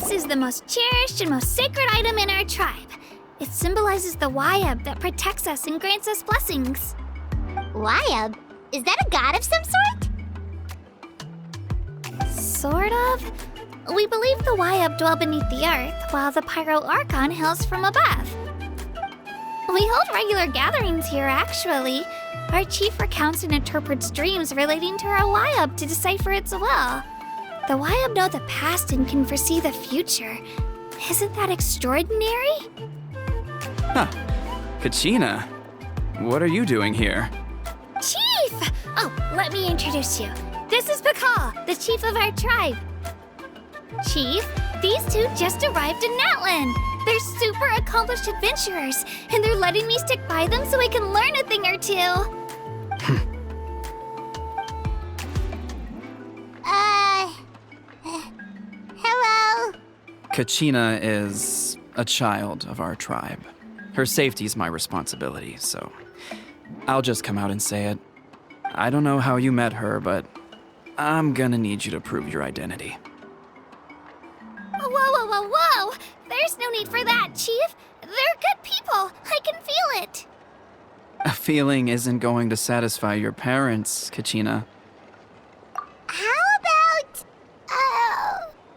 This is the most cherished and most sacred item in our tribe. It symbolizes the Wayab that protects us and grants us blessings. Wayab? Is that a god of some sort? Sort of. We believe the Wayab dwell beneath the earth, while the Pyro Archon hails from above. We hold regular gatherings here, actually. Our chief recounts and interprets dreams relating to our Wayab to decipher its will. The Wayab know the past and can foresee the future. Isn't that extraordinary? Huh. Kachina, what are you doing here? Chief! Oh, let me introduce you. This is Pakal, the chief of our tribe. Chief, these two just arrived in Natlan. They're super accomplished adventurers, and they're letting me stick by them so I can learn a thing or two. Hello? Kachina is a child of our tribe. Her safety's my responsibility, so I'll just come out and say it. I don't know how you met her, but I'm gonna need you to prove your identity. Whoa, whoa, whoa, whoa! There's no need for that, Chief. They're good people. I can feel it. A feeling isn't going to satisfy your parents, Kachina. How about,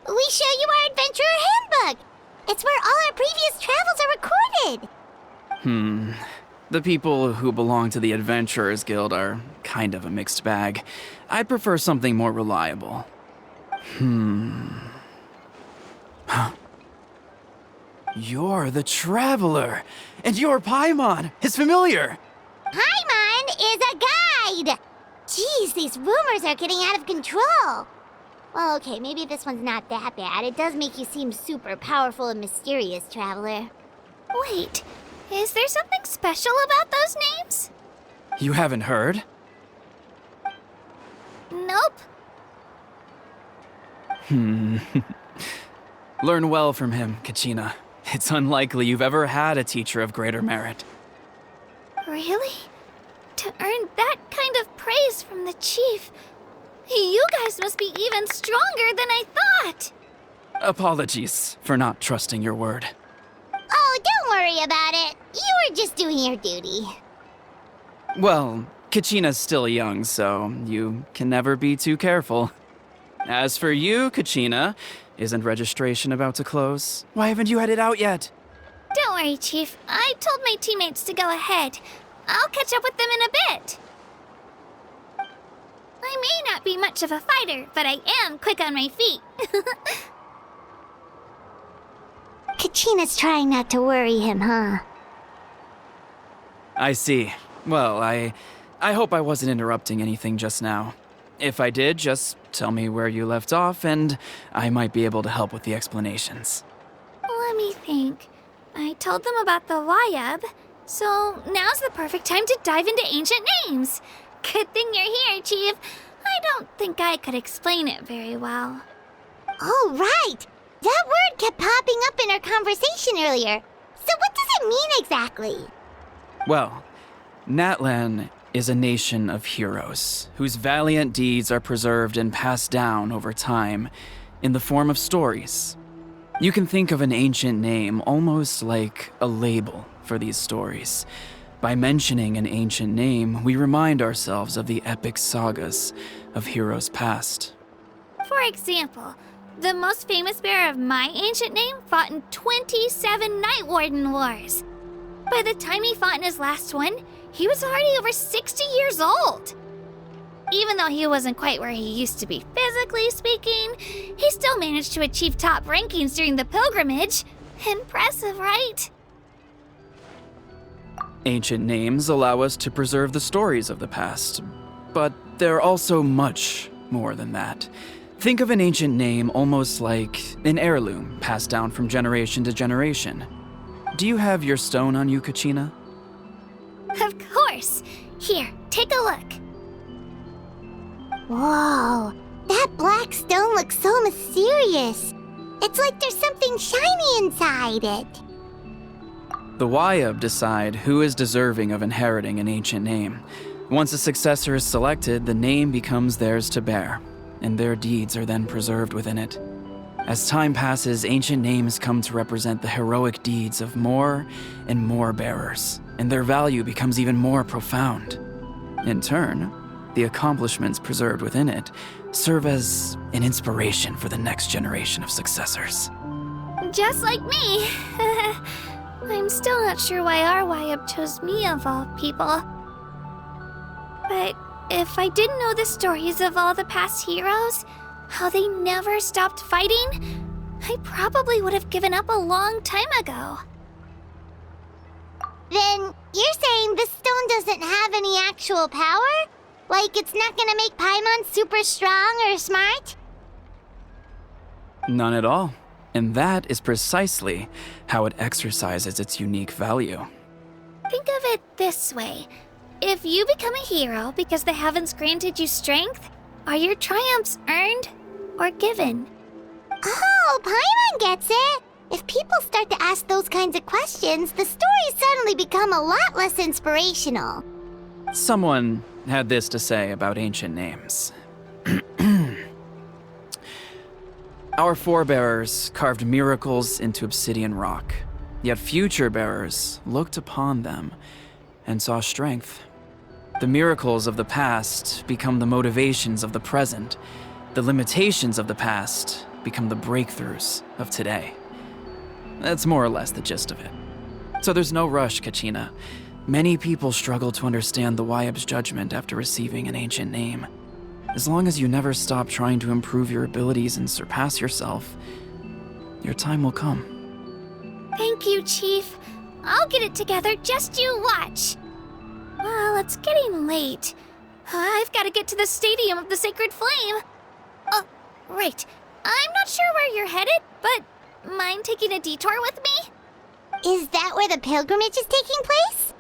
we show you our adventurer handbook? It's where all our previous travels are recorded. The people who belong to the Adventurers Guild are kind of a mixed bag. I'd prefer something more reliable. You're the Traveler, and you're Paimon, his familiar. Paimon is a guide! Jeez, these rumors are getting out of control. Well, okay, maybe this one's not that bad. It does make you seem super powerful and mysterious, Traveler. Wait, is there something special about those names? You haven't heard? Nope. Learn well from him, Kachina. It's unlikely you've ever had a teacher of greater merit. Really? To earn that kind of praise from the chief, you guys must be even stronger than I thought. Apologies for not trusting your word. Oh, don't worry about it. You were just doing your duty. Well, Kachina's still young, so you can never be too careful. As for you, Kachina, isn't registration about to close? Why haven't you had it out yet? Don't worry, Chief. I told my teammates to go ahead. I'll catch up with them in a bit. I may not be much of a fighter, but I am quick on my feet. Kachina's trying not to worry him, huh? I see. Well, I hope I wasn't interrupting anything just now. If I did, just tell me where you left off, and I might be able to help with the explanations. Let me think. I told them about the Wayab, so now's the perfect time to dive into ancient names. Good thing you're here, Chief. I don't think I could explain it very well. Oh, right! That word kept popping up in our conversation earlier. So what does it mean exactly? Well, Natlan is a nation of heroes whose valiant deeds are preserved and passed down over time in the form of stories. You can think of an ancient name almost like a label for these stories. By mentioning an ancient name, we remind ourselves of the epic sagas of heroes past. For example, the most famous bearer of my ancient name fought in 27 Night Warden Wars. By the time he fought in his last one, he was already over 60 years old. Even though he wasn't quite where he used to be physically speaking, he still managed to achieve top rankings during the pilgrimage. Impressive, right? Ancient names allow us to preserve the stories of the past, but they're also much more than that. Think of an ancient name almost like an heirloom passed down from generation to generation. Do you have your stone on you, Kachina? Of course. Here, take a look. Whoa, that black stone looks so mysterious. It's like there's something shiny inside it. The Wayab decide who is deserving of inheriting an ancient name. Once a successor is selected, the name becomes theirs to bear, and their deeds are then preserved within it. As time passes, ancient names come to represent the heroic deeds of more and more bearers, and their value becomes even more profound. In turn, the accomplishments preserved within it serve as an inspiration for the next generation of successors. Just like me. I'm still not sure why our YUB chose me of all people. But if I didn't know the stories of all the past heroes, how they never stopped fighting, I probably would have given up a long time ago. Then you're saying this stone doesn't have any actual power? Like it's not gonna make Paimon super strong or smart? None at all. And that is precisely how it exercises its unique value. Think of it this way. If you become a hero because the heavens granted you strength, are your triumphs earned or given? Oh, Paimon gets it! If people start to ask those kinds of questions, the stories suddenly become a lot less inspirational. Someone had this to say about ancient names. Our forebears carved miracles into obsidian rock, yet future bearers looked upon them and saw strength. The miracles of the past become the motivations of the present. The limitations of the past become the breakthroughs of today. That's more or less the gist of it. So there's no rush, Kachina. Many people struggle to understand the YUB's judgment after receiving an ancient name. As long as you never stop trying to improve your abilities and surpass yourself, your time will come. Thank you, Chief. I'll get it together, just you watch. Well, it's getting late. I've got to get to the Stadium of the Sacred Flame. Oh, right. I'm not sure where you're headed, but mind taking a detour with me? Is that where the pilgrimage is taking place?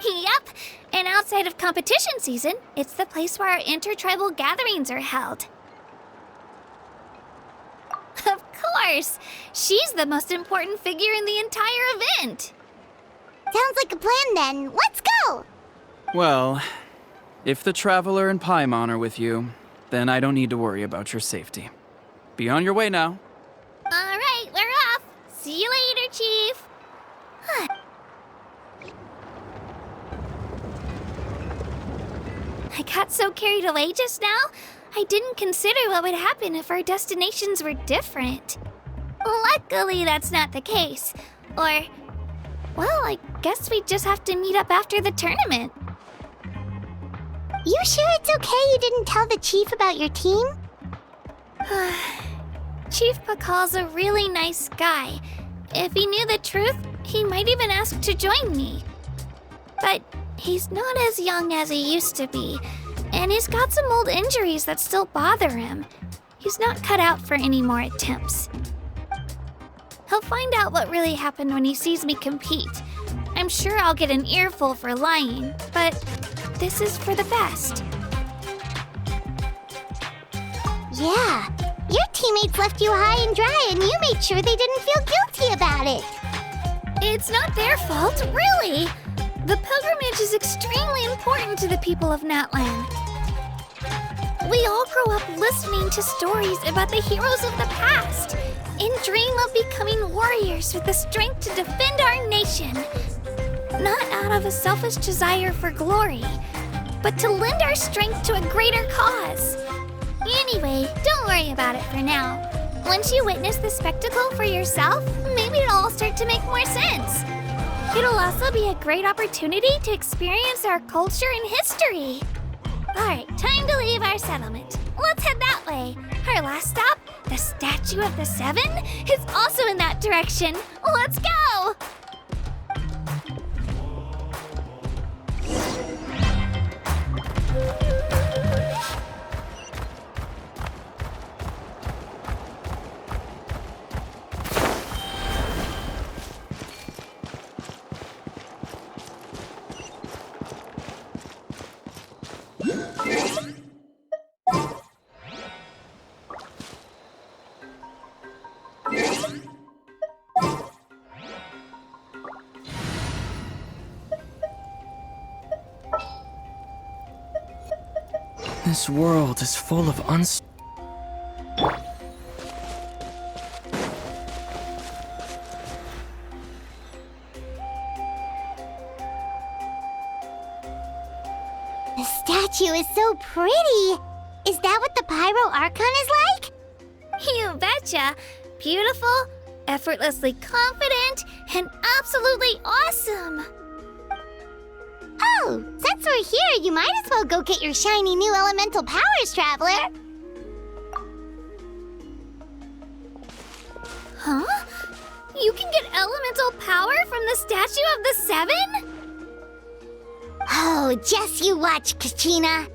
Yep, and outside of competition season, it's the place where our intertribal gatherings are held. Of course! She's the most important figure in the entire event! Sounds like a plan then. Let's go! Well, if the Traveler and Paimon are with you, then I don't need to worry about your safety. Be on your way now. Alright, we're off! See you later, Chief! I got so carried away just now, I didn't consider what would happen if our destinations were different. Luckily, that's not the case. Or, well, I guess we just have to meet up after the tournament. You sure it's okay you didn't tell the chief about your team? Chief Pakal's a really nice guy. If he knew the truth, he might even ask to join me. But he's not as young as he used to be, and he's got some old injuries that still bother him. He's not cut out for any more attempts. He'll find out what really happened when he sees me compete. I'm sure I'll get an earful for lying, but this is for the best. Yeah, your teammates left you high and dry and you made sure they didn't feel guilty about it. It's not their fault, really. The pilgrimage is extremely important to the people of Natlan. We all grow up listening to stories about the heroes of the past and dream of becoming warriors with the strength to defend our nation. Not out of a selfish desire for glory, but to lend our strength to a greater cause. Anyway, don't worry about it for now. Once you witness the spectacle for yourself, maybe it'll all start to make more sense. It'll also be a great opportunity to experience our culture and history. Alright, time to leave our settlement. Let's head that way. Our last stop, the Statue of the Seven, is also in that direction. Let's go! This world is full of is so pretty. Is that what the Pyro Archon is like? You betcha. Beautiful, effortlessly confident, and absolutely awesome. Oh, since we're here, you might as well go get your shiny new elemental powers, Traveler. Huh? You can get elemental power from the Statue of the Seven? Oh, just you watch, Kachina.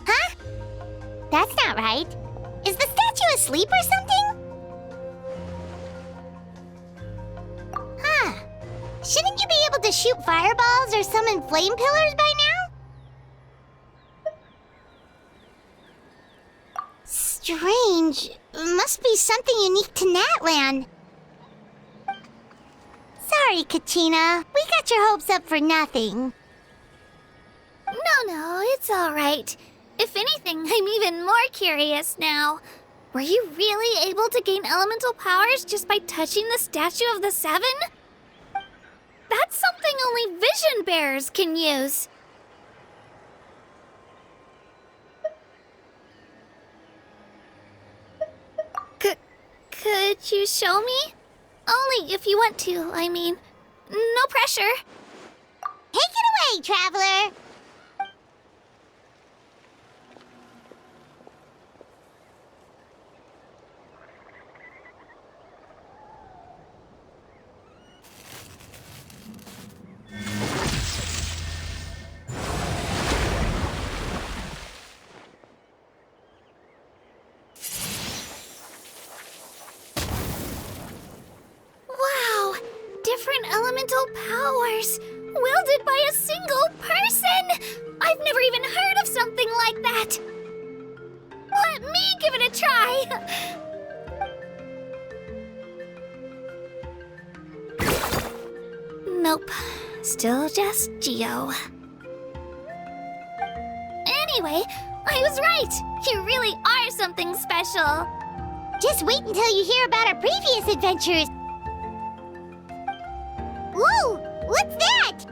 Huh? That's not right. Is the statue asleep or something? Huh. Shouldn't you be able to shoot fireballs or summon flame pillars by now? Strange. Must be something unique to Natlan. Sorry, Kachina. We got your hopes up for nothing. No, it's all right. If anything, I'm even more curious now. Were you really able to gain elemental powers just by touching the Statue of the Seven? That's something only vision bearers can use. Could you show me? Only if you want to, I mean. No pressure. Take it away, Traveler! Wow! Different elemental powers, wielded by a single person! I've never even heard of something like that! Let me give it a try! Nope. Still just Geo. Anyway, I was right! You really are something special! Just wait until you hear about our previous adventures. Whoa! What's that?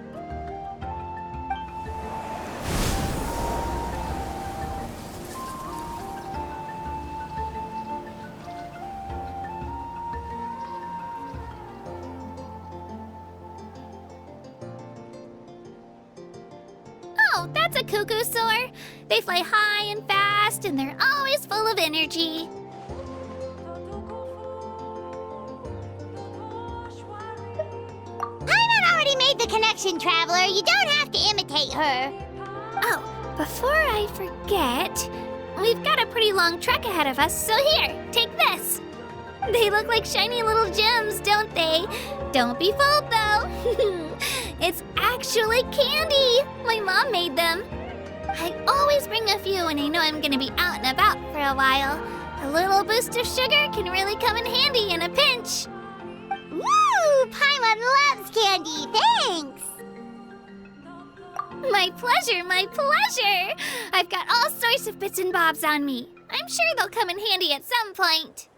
Oh, that's a cuckoo soar. They fly high and fast, and they're always full of energy. Paimon already made the connection, Traveler. You don't have to imitate her. Oh, before I forget, we've got a pretty long trek ahead of us, so here, take this. They look like shiny little gems, don't they? Don't be fooled, though. It's actually candy. My mom made them. I always bring a few when I know I'm gonna be out and about for a while. A little boost of sugar can really come in handy in a pinch. Woo! Paimon loves candy. Thanks. My pleasure, my pleasure. I've got all sorts of bits and bobs on me. I'm sure they'll come in handy at some point.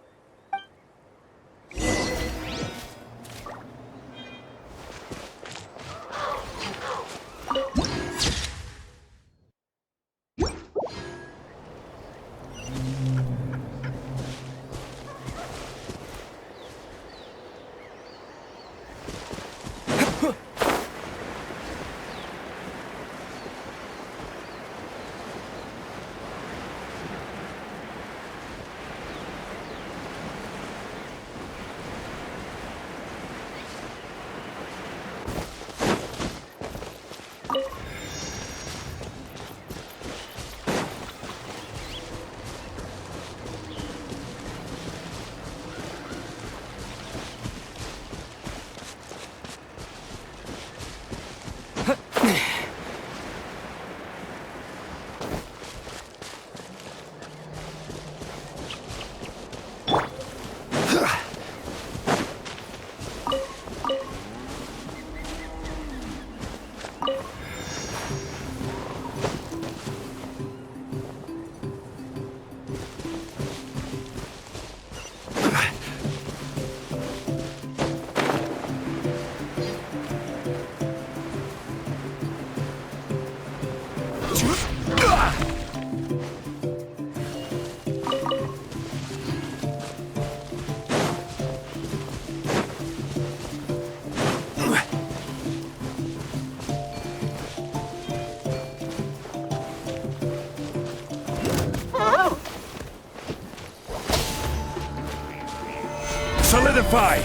solidify!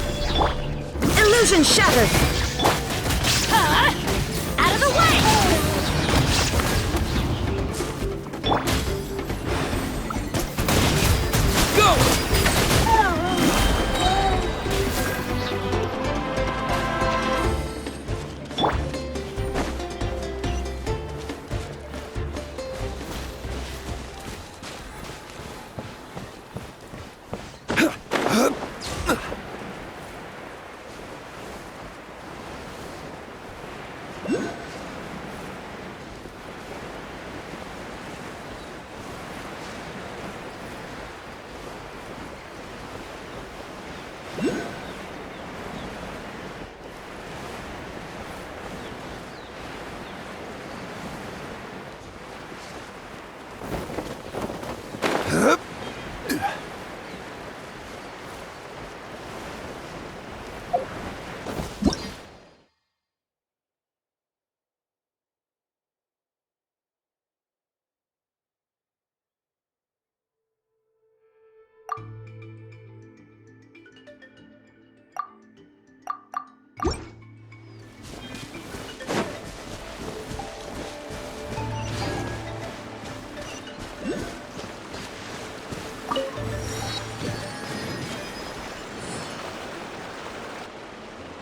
Illusion shattered! Out of the way! Go!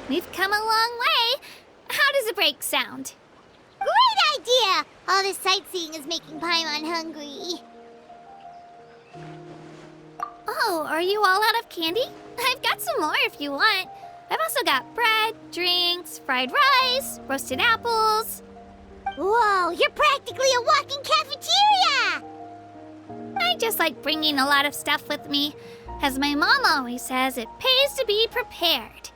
We've come a long way. How does a break sound? Great idea! All this sightseeing is making Paimon hungry. Oh, are you all out of candy? I've got some more if you want. I've also got bread, drinks, fried rice, roasted apples. Whoa, you're practically a walking cafeteria! I just like bringing a lot of stuff with me. As my mom always says, it pays to be prepared.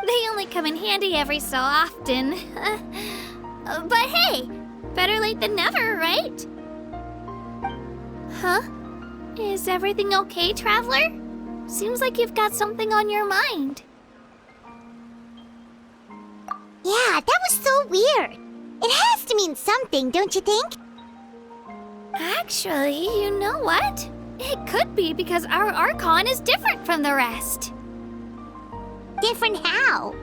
They only come in handy every so often. But hey, better late than never, right? Huh? Is everything okay, Traveler? Seems like you've got something on your mind. Yeah, that was so weird. It has to mean something, don't you think? Actually, you know what? It could be because our Archon is different from the rest. Different how?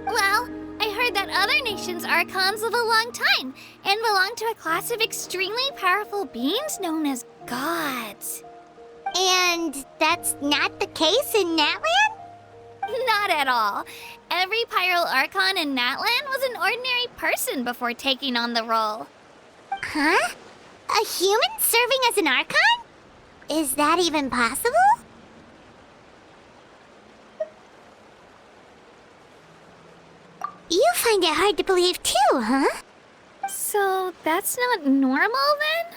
Well, I heard that other nations' Archons live a long time and belong to a class of extremely powerful beings known as gods. And that's not the case in Natlan? Not at all. Every Pyro Archon in Natlan was an ordinary person before taking on the role. Huh? A human serving as an Archon? Is that even possible? You find it hard to believe too, huh? So that's not normal then?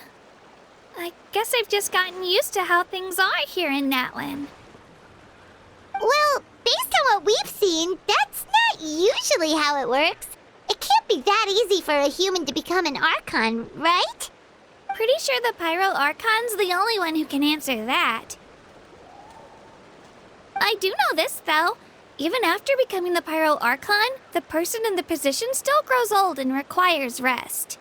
I guess I've just gotten used to how things are here in Natlan. Well, based on what we've seen, that's not usually how it works. It can't be that easy for a human to become an Archon, right? Pretty sure the Pyro Archon's the only one who can answer that. I do know this, though. Even after becoming the Pyro Archon, the person in the position still grows old and requires rest.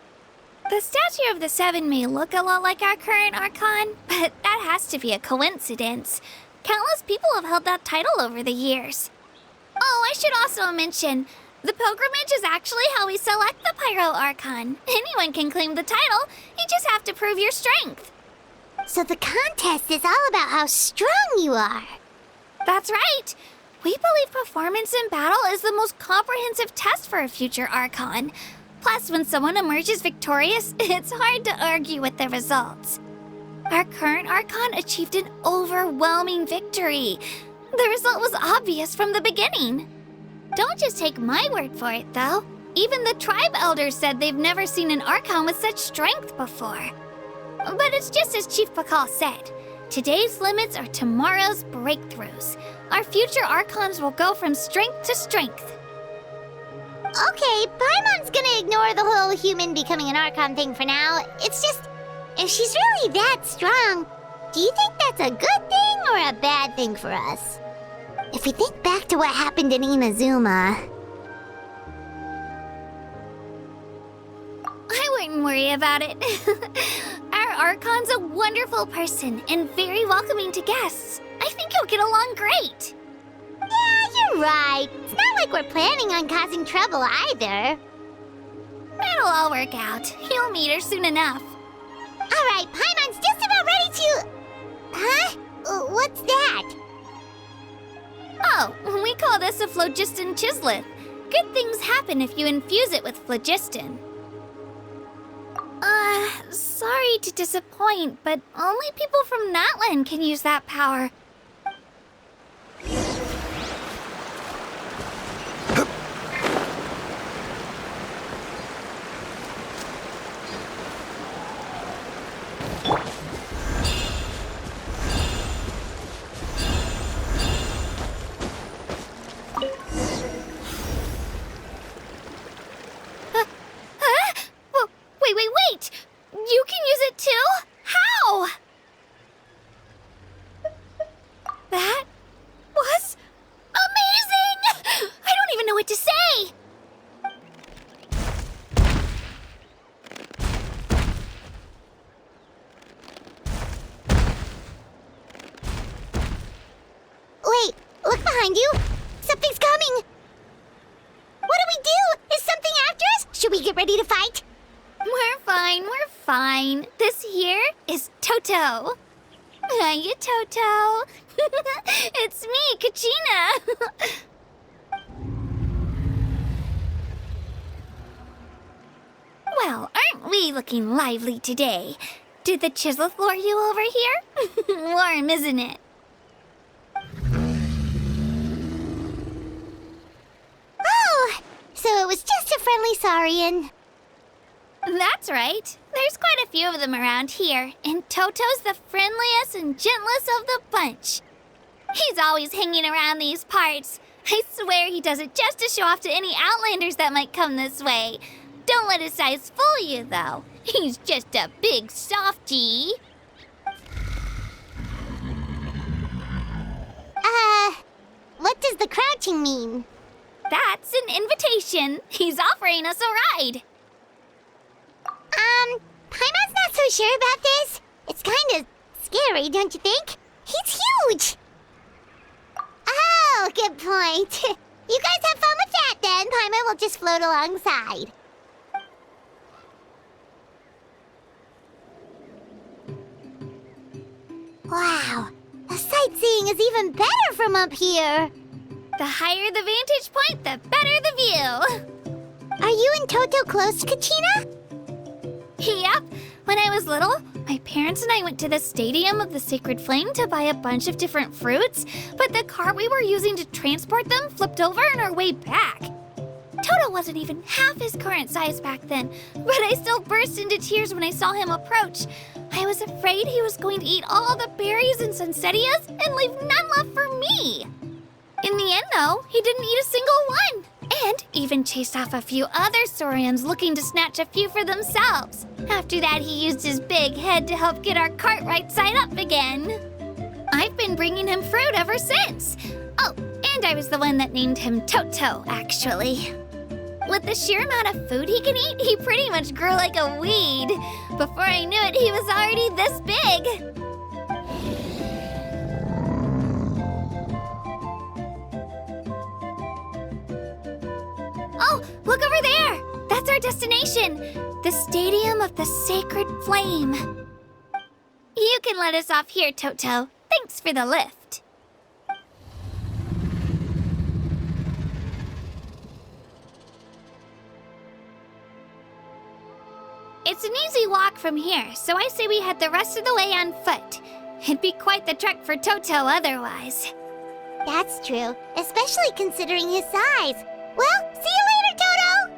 The statue of the Seven may look a lot like our current Archon, but that has to be a coincidence. Countless people have held that title over the years. Oh, I should also mention, the pilgrimage is actually how we select the Pyro Archon. Anyone can claim the title, you just have to prove your strength. So the contest is all about how strong you are. That's right. We believe performance in battle is the most comprehensive test for a future Archon. Plus, when someone emerges victorious, it's hard to argue with the results. Our current Archon achieved an overwhelming victory. The result was obvious from the beginning. Don't just take my word for it, though. Even the tribe elders said they've never seen an Archon with such strength before. But it's just as Chief Pakal said. Today's limits are tomorrow's breakthroughs. Our future Archons will go from strength to strength. Okay, Paimon's gonna ignore the whole human becoming an Archon thing for now. It's just, if she's really that strong, do you think that's a good thing or a bad thing for us? If we think back to what happened in Inazuma... I wouldn't worry about it. Our Archon's a wonderful person and very welcoming to guests. I think he'll get along great. You're right. It's not like we're planning on causing trouble either. It'll all work out. You'll meet her soon enough. All right, Paimon's just about ready to... Huh? What's that? Oh, we call this a phlogiston chisleth. Good things happen if you infuse it with phlogiston. Sorry to disappoint, but only people from Natlan can use that power. Wait! You can use it too? How? That was amazing! I don't even know what to say! Wait, look behind you. Something's coming. What do we do? Is something after us? Should we get ready to fight? We're fine. This here is Toto. Hiya, Toto. It's me, Kachina. Well, aren't we looking lively today? Did the Chisleth lure you over here? Warm, isn't it? Oh, so it was just a friendly saurian. That's right. There's quite a few of them around here, and Toto's the friendliest and gentlest of the bunch. He's always hanging around these parts. I swear he does it just to show off to any outlanders that might come this way. Don't let his size fool you, though. He's just a big softie. What does the crouching mean? That's an invitation. He's offering us a ride. Paimon's not so sure about this. It's kind of scary, don't you think? He's huge! Oh, good point. You guys have fun with that then. Paimon will just float alongside. Wow, the sightseeing is even better from up here. The higher the vantage point, the better the view. Are you and Toto close, Kachina? Yep. When I was little, my parents and I went to the Stadium of the Sacred Flame to buy a bunch of different fruits, but the cart we were using to transport them flipped over on our way back. Toto wasn't even half his current size back then, but I still burst into tears when I saw him approach. I was afraid he was going to eat all the berries and sunsettias and leave none left for me. In the end, though, he didn't eat a single one, and even chased off a few other saurians looking to snatch a few for themselves. After that, he used his big head to help get our cart right side up again. I've been bringing him fruit ever since. Oh, and I was the one that named him Toto, actually. With the sheer amount of food he can eat, he pretty much grew like a weed. Before I knew it, he was already this big. Oh, look over there! That's our destination! The Stadium of the Sacred Flame. You can let us off here, Toto. Thanks for the lift. It's an easy walk from here, so I say we head the rest of the way on foot. It'd be quite the trek for Toto otherwise. That's true, especially considering his size. Well, see you later, Toto!